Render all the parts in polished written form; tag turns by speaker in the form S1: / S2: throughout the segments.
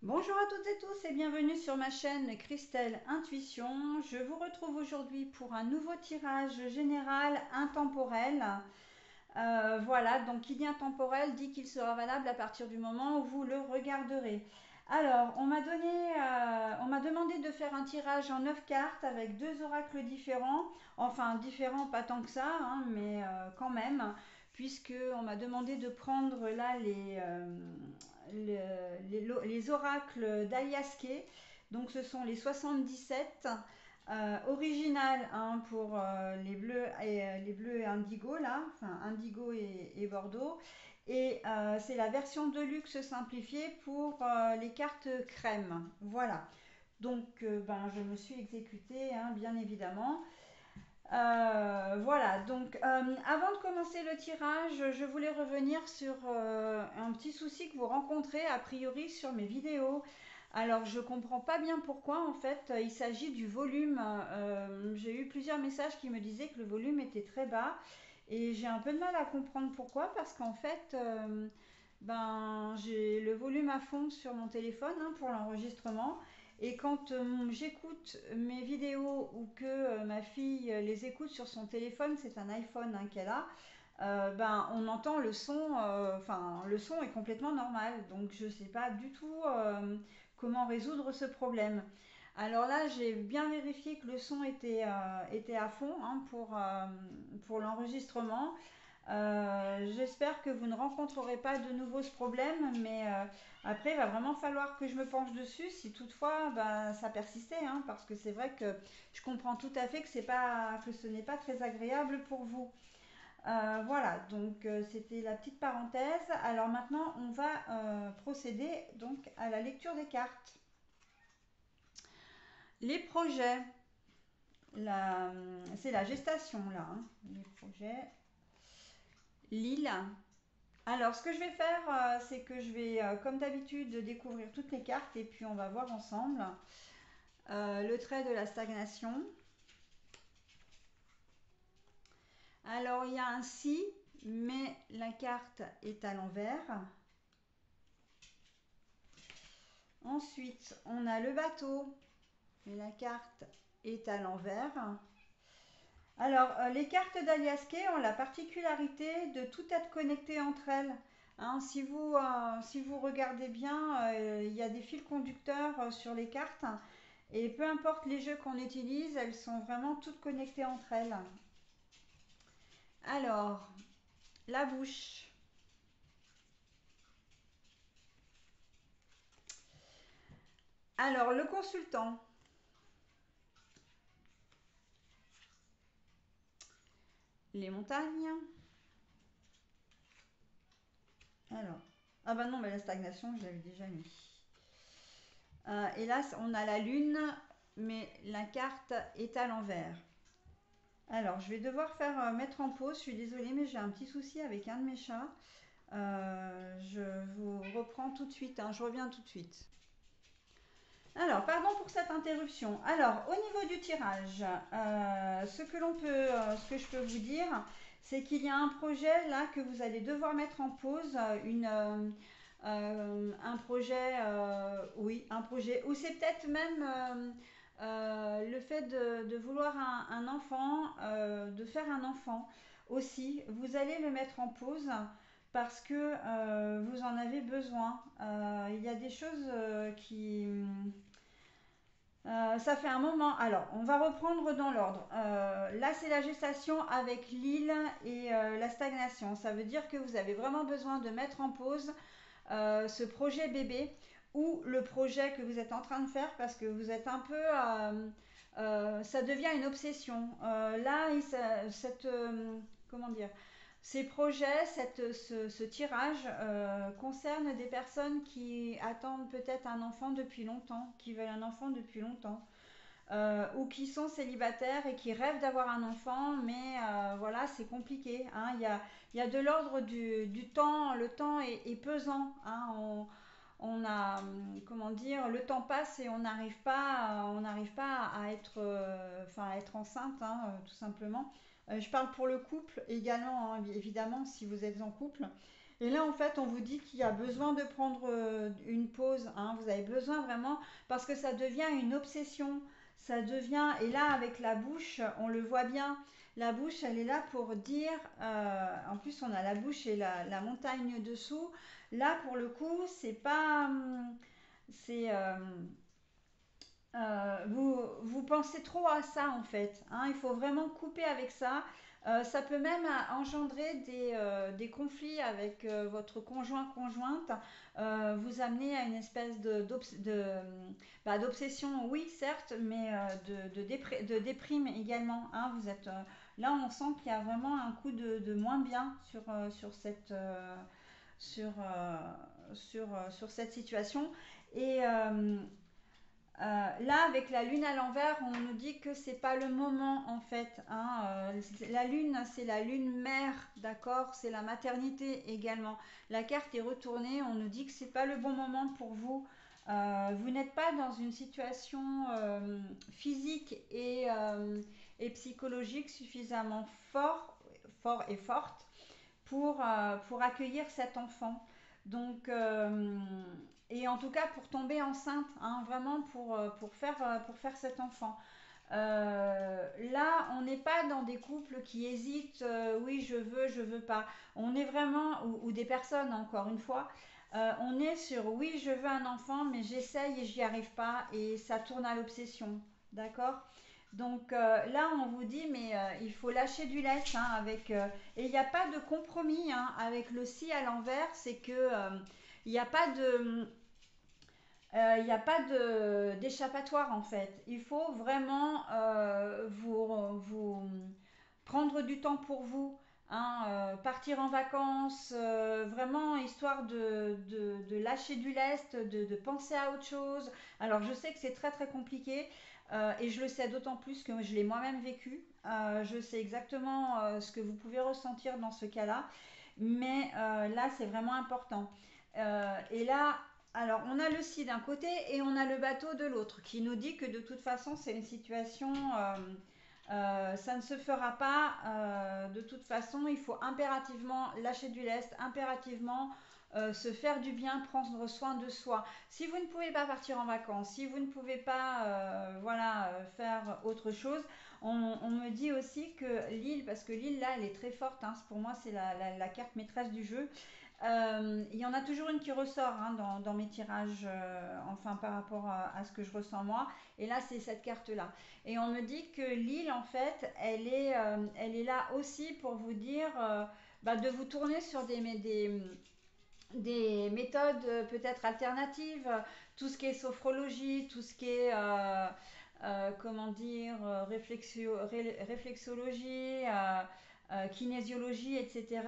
S1: Bonjour à toutes et tous et bienvenue sur ma chaîne Christelle Intuition. Je vous retrouve aujourd'hui pour un nouveau tirage général intemporel. Voilà, donc qui dit intemporel dit qu'il sera valable à partir du moment où vous le regarderez. Alors, on m'a demandé de faire un tirage en 9 cartes avec deux oracles différents. Enfin, différents pas tant que ça, hein, mais quand même, puisque on m'a demandé de prendre là les oracles d'Aliaské. Donc, ce sont les 77 original, hein, pour les bleus indigo là, enfin indigo et bordeaux. Et c'est la version de luxe simplifiée pour les cartes crème. Voilà. Donc ben, je me suis exécutée, hein, bien évidemment. Voilà, donc avant de commencer le tirage, je voulais revenir sur un petit souci que vous rencontrez a priori sur mes vidéos. Alors je comprends pas bien pourquoi en fait il s'agit du volume. J'ai eu plusieurs messages qui me disaient que le volume était très bas et j'ai un peu de mal à comprendre pourquoi parce qu'en fait ben j'ai le volume à fond sur mon téléphone, hein, pour l'enregistrement. Et quand j'écoute mes vidéos ou que ma fille les écoute sur son téléphone, c'est un iPhone, hein, qu'elle a, ben, on entend le son, enfin le son est complètement normal. Donc je ne sais pas du tout comment résoudre ce problème. Alors là, j'ai bien vérifié que le son était à fond, hein, pour l'enregistrement. J'espère que vous ne rencontrerez pas de nouveau ce problème, mais après, il va vraiment falloir que je me penche dessus si toutefois bah, ça persistait, hein, parce que c'est vrai que je comprends tout à fait que ce n'est pas très agréable pour vous. Voilà, donc c'était la petite parenthèse. Alors maintenant, on va procéder donc à la lecture des cartes. Les projets, c'est la gestation là, hein, les projets. L'île. Alors, ce que je vais faire, c'est que je vais, comme d'habitude, découvrir toutes les cartes et puis on va voir ensemble. Le trait de la stagnation. Alors, il y a un si, mais la carte est à l'envers. Ensuite, on a le bateau, mais la carte est à l'envers. Alors, les cartes d'Aliaské ont la particularité de tout être connectées entre elles. Hein, si vous regardez bien, il y a des fils conducteurs sur les cartes. Et peu importe les jeux qu'on utilise, elles sont vraiment toutes connectées entre elles. Alors, la bouche. Alors, le consultant. Les montagnes. Alors, ah bah non, mais la stagnation, je l'avais déjà mis. Et là, on a la lune, mais la carte est à l'envers. Alors, je vais devoir faire mettre en pause. Je suis désolée, mais j'ai un petit souci avec un de mes chats. Je vous reprends tout de suite, hein, je reviens tout de suite. Alors, pardon pour cette interruption. Alors, au niveau du tirage, ce que je peux vous dire, c'est qu'il y a un projet là que vous allez devoir mettre en pause, un projet, oui, un projet, ou c'est peut-être même le fait de vouloir un enfant, de faire un enfant aussi. Vous allez le mettre en pause parce que vous en avez besoin. Il y a des choses ça fait un moment. Alors, on va reprendre dans l'ordre. Là, c'est la gestation avec l'île et la stagnation. Ça veut dire que vous avez vraiment besoin de mettre en pause ce projet bébé ou le projet que vous êtes en train de faire parce que vous êtes un peu... ça devient une obsession. Là, comment dire, ces projets, ce tirage concerne des personnes qui attendent peut-être un enfant depuis longtemps, qui veulent un enfant depuis longtemps, ou qui sont célibataires et qui rêvent d'avoir un enfant, mais voilà, c'est compliqué, hein. Il y a de l'ordre du temps, le temps est pesant, hein. On a, comment dire, le temps passe et on n'arrive pas à être, enfin, à être enceinte, hein, tout simplement. Je parle pour le couple également, hein, évidemment, si vous êtes en couple. Et là, en fait, on vous dit qu'il y a besoin de prendre une pause, hein. Vous avez besoin vraiment, parce que ça devient une obsession. Ça devient, et là, avec la bouche, on le voit bien. La bouche, elle est là pour dire, en plus, on a la bouche et la montagne dessous. Là, pour le coup, c'est pas, c'est, vous pensez trop à ça en fait, hein. Il faut vraiment couper avec ça. Ça peut même engendrer des conflits avec votre conjointe, vous amener à une espèce d'obsession, oui certes, mais de déprime également, hein. Vous êtes là, on sent qu'il y a vraiment un coup de moins bien sur cette situation. Et là, avec la lune à l'envers, on nous dit que c'est pas le moment en fait, hein. La lune, c'est la lune mère, d'accord. C'est la maternité également. La carte est retournée. On nous dit que c'est pas le bon moment pour vous. Vous n'êtes pas dans une situation physique et psychologique suffisamment fort et forte pour accueillir cet enfant. Donc, et en tout cas pour tomber enceinte, hein, vraiment pour faire cet enfant. Là, on n'est pas dans des couples qui hésitent, oui, je veux pas. On est vraiment, ou des personnes, encore une fois, on est sur, oui, je veux un enfant, mais j'essaye et j'y arrive pas, et ça tourne à l'obsession, d'accord. Donc là, on vous dit, mais il faut lâcher du lest, hein, et il n'y a pas de compromis, hein, avec le si à l'envers, c'est que il n'y a pas de, il n'y a pas d'échappatoire en fait. Il faut vraiment vous prendre du temps pour vous, hein, partir en vacances, vraiment histoire de lâcher du lest, de penser à autre chose. Alors je sais que c'est très très compliqué, et je le sais d'autant plus que je l'ai moi-même vécu. Je sais exactement ce que vous pouvez ressentir dans ce cas-là, mais là c'est vraiment important. Et là, alors on a le si d'un côté et on a le bateau de l'autre qui nous dit que de toute façon c'est une situation, ça ne se fera pas. De toute façon, il faut impérativement lâcher du lest, impérativement se faire du bien, prendre soin de soi. Si vous ne pouvez pas partir en vacances, si vous ne pouvez pas voilà, faire autre chose, on me dit aussi que l'île, parce que l'île là, elle est très forte, hein, pour moi c'est la carte maîtresse du jeu. Il y en a toujours une qui ressort, hein, dans mes tirages, enfin par rapport à ce que je ressens moi. Et là, c'est cette carte-là. Et on me dit que l'île, en fait, elle est là aussi pour vous dire de vous tourner sur des méthodes peut-être alternatives, tout ce qui est sophrologie, tout ce qui est comment dire, réflexologie, kinésiologie, etc.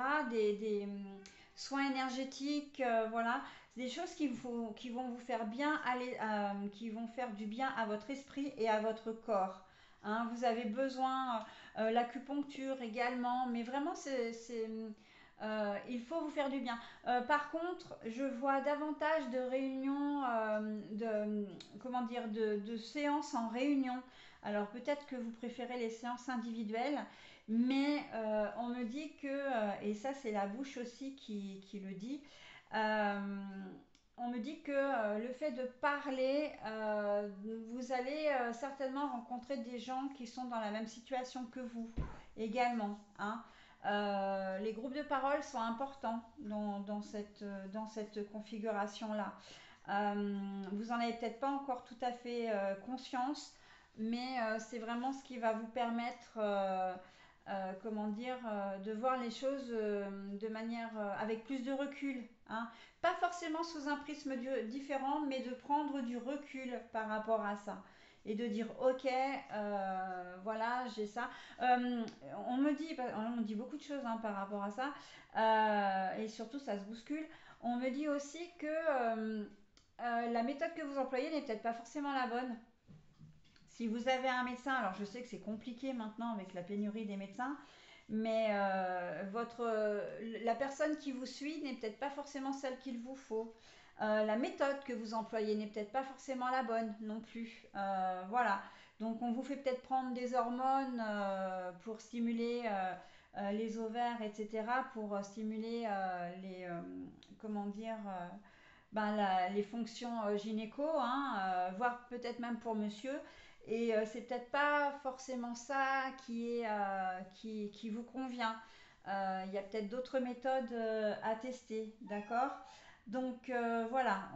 S1: Soins énergétiques, voilà. C'est des choses qui vont vous faire bien aller, qui vont faire du bien à votre esprit et à votre corps. Hein. Vous avez besoin, l'acupuncture également, mais vraiment, il faut vous faire du bien. Par contre, je vois davantage de réunions, comment dire, de séances en réunion. Alors peut-être que vous préférez les séances individuelles, mais on me dit que, et ça c'est la bouche aussi qui le dit, euh, on me dit que le fait de parler, vous allez certainement rencontrer des gens qui sont dans la même situation que vous également, hein. Les groupes de parole sont importants dans cette configuration-là. Vous en avez peut-être pas encore tout à fait conscience, mais c'est vraiment ce qui va vous permettre, comment dire, de voir les choses de manière avec plus de recul, hein. Pas forcément sous un prisme différent, mais de prendre du recul par rapport à ça et de dire ok, voilà, j'ai ça. Euh, on me dit beaucoup de choses, hein, par rapport à ça, et surtout ça se bouscule. On me dit aussi que la méthode que vous employez n'est peut-être pas forcément la bonne. Si vous avez un médecin, alors je sais que c'est compliqué maintenant avec la pénurie des médecins, mais la personne qui vous suit n'est peut-être pas forcément celle qu'il vous faut. La méthode que vous employez n'est peut-être pas forcément la bonne non plus. Voilà. Donc on vous fait peut-être prendre des hormones pour stimuler les ovaires, etc., pour stimuler comment dire, les fonctions gynéco, hein, voire peut-être même pour monsieur. Et c'est peut-être pas forcément ça qui vous convient. Il y a peut-être d'autres méthodes à tester, d'accord? Donc voilà,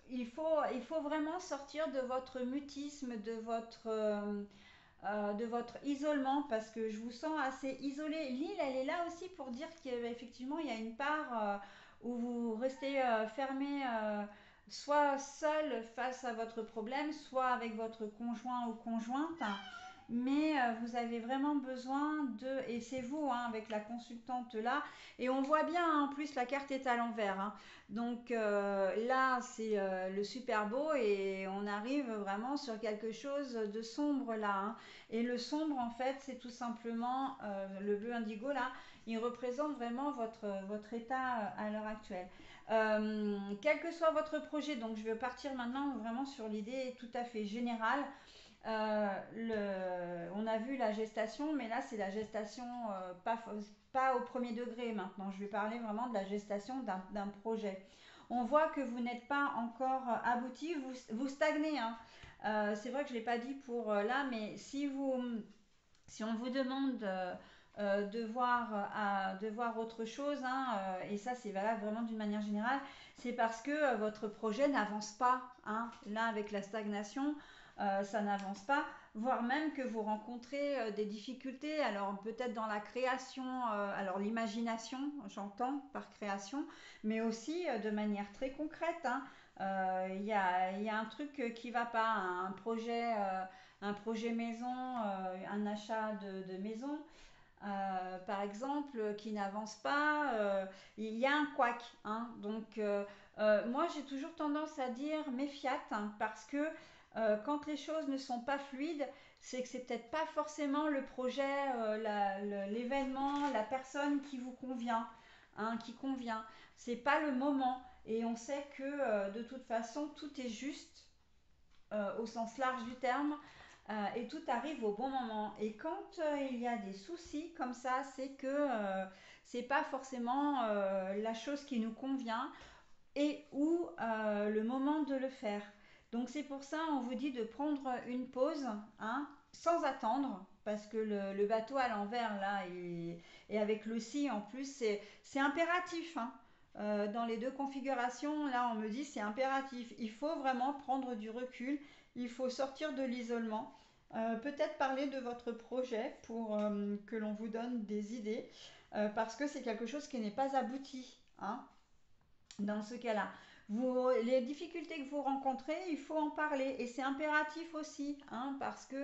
S1: il faut vraiment sortir de votre mutisme, de votre isolement, parce que je vous sens assez isolé. L'île, elle est là aussi pour dire qu'effectivement, il y a une part où vous restez fermé, soit seul face à votre problème, soit avec votre conjoint ou conjointe. Mais vous avez vraiment besoin et c'est vous, hein, avec la consultante là, et on voit bien, hein, en plus la carte est à l'envers, hein. Donc là c'est le super beau et on arrive vraiment sur quelque chose de sombre là, hein. Et le sombre, en fait, c'est tout simplement le bleu indigo là, il représente vraiment votre état à l'heure actuelle. Quel que soit votre projet, donc je vais partir maintenant vraiment sur l'idée tout à fait générale. On a vu la gestation, mais là c'est la gestation pas au premier degré maintenant. Je vais parler vraiment de la gestation d'un projet. On voit que vous n'êtes pas encore abouti, vous stagnez, hein. C'est vrai que je ne l'ai pas dit pour là, mais si on vous demande de voir autre chose, hein, et ça c'est valable vraiment d'une manière générale, c'est parce que votre projet n'avance pas, hein. Là avec la stagnation, ça n'avance pas, voire même que vous rencontrez des difficultés, alors peut-être dans la création, alors l'imagination, j'entends par création, mais aussi de manière très concrète, hein. Il y a un truc qui va pas, hein, un projet maison, un achat de maison, par exemple, qui n'avance pas, il y a un couac, hein. Donc, moi, j'ai toujours tendance à dire méfiat, hein, parce que quand les choses ne sont pas fluides, c'est que c'est peut-être pas forcément le projet, l'événement, la personne qui vous convient, hein, qui convient. C'est pas le moment. Et on sait que de toute façon, tout est juste au sens large du terme, et tout arrive au bon moment. Et quand il y a des soucis comme ça, c'est que c'est pas forcément la chose qui nous convient et ou le moment de le faire. Donc c'est pour ça on vous dit de prendre une pause, hein, sans attendre, parce que le bateau à l'envers là et avec le si en plus c'est impératif, hein. Dans les deux configurations, là on me dit c'est impératif. Il faut vraiment prendre du recul, il faut sortir de l'isolement, peut-être parler de votre projet pour que l'on vous donne des idées, parce que c'est quelque chose qui n'est pas abouti, hein, dans ce cas-là. Les difficultés que vous rencontrez, il faut en parler. Et c'est impératif aussi, hein, parce que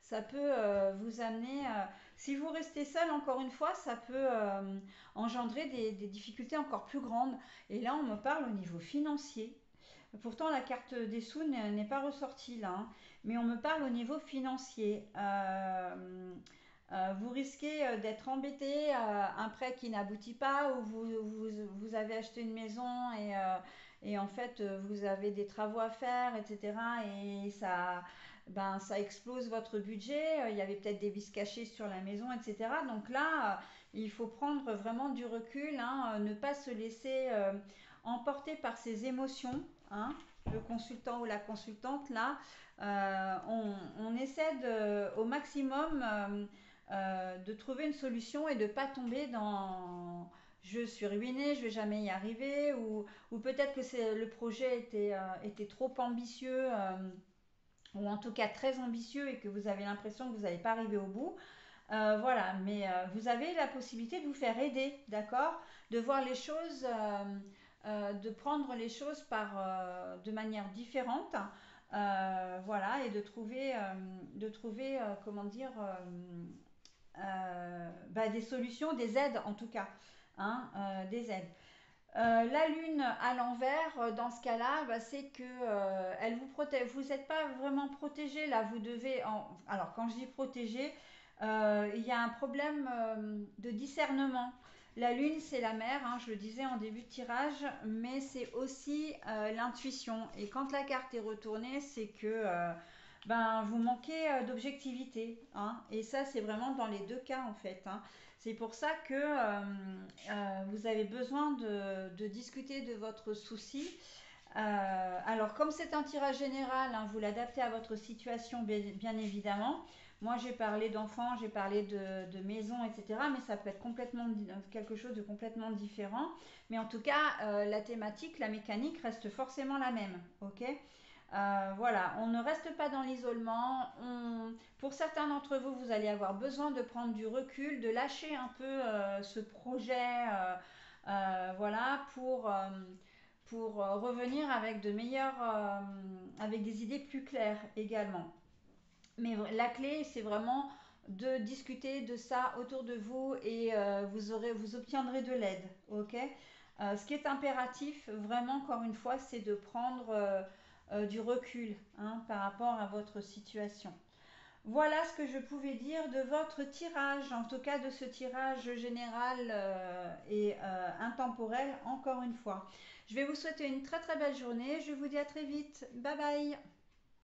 S1: ça peut vous amener... si vous restez seul, encore une fois, ça peut engendrer des difficultés encore plus grandes. Et là, on me parle au niveau financier. Pourtant, la carte des sous n'est pas ressortie là, hein, mais on me parle au niveau financier. Vous risquez d'être embêté, un prêt qui n'aboutit pas, ou vous avez acheté une maison et en fait vous avez des travaux à faire, etc. Et ça explose votre budget. Il y avait peut-être des vices cachés sur la maison, etc. Donc là, il faut prendre vraiment du recul, hein, ne pas se laisser emporter par ses émotions, hein. Le consultant ou la consultante, là, on essaie au maximum de trouver une solution et de ne pas tomber dans je suis ruiné, je vais jamais y arriver, ou peut-être que le projet était trop ambitieux, ou en tout cas très ambitieux et que vous avez l'impression que vous n'allez pas arriver au bout. Voilà, mais vous avez la possibilité de vous faire aider, d'accord? De voir les choses, de prendre les choses de manière différente, voilà, et de trouver comment dire, des solutions, des aides en tout cas, hein, des aides. La lune à l'envers, dans ce cas-là, c'est que elle vous protège. Vous n'êtes pas vraiment protégé là. Vous devez. Alors quand je dis protégé, il y a un problème de discernement. La lune, c'est la mer, hein, je le disais en début de tirage, mais c'est aussi l'intuition. Et quand la carte est retournée, c'est que ben, vous manquez d'objectivité, hein. Et ça, c'est vraiment dans les deux cas, en fait, hein. C'est pour ça que vous avez besoin de discuter de votre souci. Alors, comme c'est un tirage général, hein, vous l'adaptez à votre situation, bien évidemment. Moi, j'ai parlé d'enfants, j'ai parlé de maison, etc. Mais ça peut être complètement quelque chose de complètement différent. Mais en tout cas, la thématique, la mécanique reste forcément la même. Ok. Voilà, on ne reste pas dans l'isolement. Pour certains d'entre vous, vous allez avoir besoin de prendre du recul, de lâcher un peu ce projet, voilà, pour revenir avec de meilleures, avec des idées plus claires également. Mais la clé, c'est vraiment de discuter de ça autour de vous et vous obtiendrez de l'aide, ok. Ce qui est impératif, vraiment, encore une fois, c'est de prendre du recul, hein, par rapport à votre situation. Voilà ce que je pouvais dire de votre tirage, en tout cas de ce tirage général et intemporel, encore une fois. Je vais vous souhaiter une très très belle journée. Je vous dis à très vite. Bye bye.